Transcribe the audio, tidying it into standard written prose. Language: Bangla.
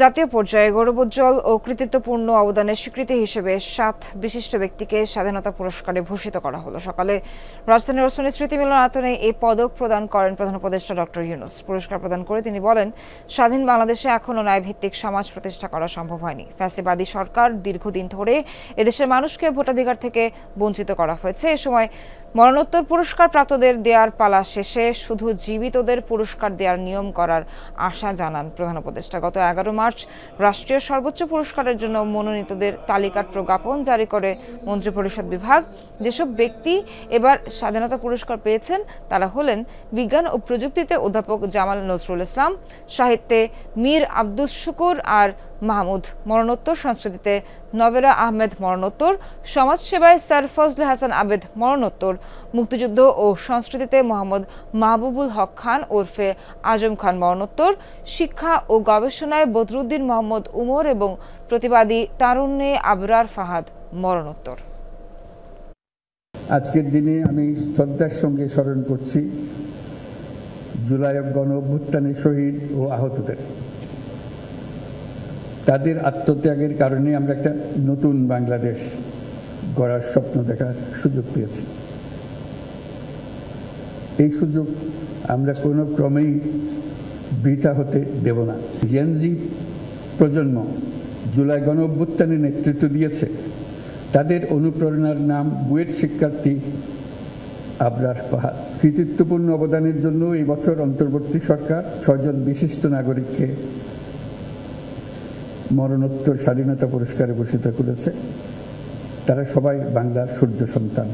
জাতীয় পর্যায়ে গৌরবোজ্জ্বল ও কৃতিত্বপূর্ণ অবদানের স্বীকৃতি হিসেবে 7 বিশিষ্ট ব্যক্তিকে স্বাধীনতা পুরস্কারে ভূষিত করা হলো। সকালে রাজধানীর ওসমানী স্মৃতি মিলনায়তনে এই পদক প্রদান করেন প্রধান উপদেষ্টা ডক্টর ইউনূস। পুরস্কার প্রদান করে তিনি বলেন, স্বাধীন বাংলাদেশে এখনও ন্যায়ভিত্তিক সমাজ প্রতিষ্ঠা করা সম্ভব হয়নি। ফ্যাসিবাদী সরকার দীর্ঘদিন ধরে এদেশের মানুষকে ভোটাধিকার থেকে বঞ্চিত করা হয়েছে। এ সময় মরণোত্তর পুরস্কার প্রাপ্তদের দেওয়ার পালা শেষে শুধু জীবিতদের পুরস্কার দেওয়ার নিয়ম করার আশা জানান প্রধান উপদেষ্টা। গত 11 মার্চ রাষ্ট্রীয় সর্বোচ্চ পুরস্কারের জন্য মনোনীতদের তালিকার প্রজ্ঞাপন জারি করে মন্ত্রিপরিষদ বিভাগ। যেসব ব্যক্তি এবার স্বাধীনতা পুরস্কার পেয়েছেন তারা হলেন বিজ্ঞান ও প্রযুক্তিতে অধ্যাপক জামাল নজরুল ইসলাম, সাহিত্যে মীর আব্দুস শুকুর আর মাহমুদ মরণোত্তর, সংস্কৃতিতে নবেরা আহমেদ মরণোত্তর, সমাজসেবায় স্যার ফজলে হাসান আবেদ মরণোত্তর, মুক্তিযুদ্ধ ও সংস্কৃতিতে মোহাম্মদ মাহবুবুল হক খান ওরফে আজম খান মরণোত্তর, শিক্ষা ও গবেষণায় বদরুদ্দিন মোহাম্মদ উমর এবং প্রতিবাদী তারুণ্যে আবরার ফাহাদ মরণোত্তর। আজকের দিনে আমি শ্রদ্ধার সঙ্গে স্মরণ করছি জুলাই গণ অভ্যুত্থানের শহীদ ও আহতদের। তাদের আত্মত্যাগের কারণে আমরা একটা নতুন বাংলাদেশ গড়ার স্বপ্ন দেখার সুযোগ পেয়েছি। এই সুযোগ আমরা কোনো ক্রমেই বৃথা হতে দেব না। জেনজি প্রজন্ম জুলাই গণ অভ্যুত্থানে নেতৃত্ব দিয়েছে, তাদের অনুপ্রেরণার নাম বুয়েট শিক্ষার্থী আবরার ফাহাদ। কৃতিত্বপূর্ণ অবদানের জন্য এই বছর অন্তর্বর্তী সরকার 6 জন বিশিষ্ট নাগরিককে মরণোত্তর স্বাধীনতা পুরস্কারে ভূষিত করেছে। তারা সবাই বাংলার সূর্য সন্তান।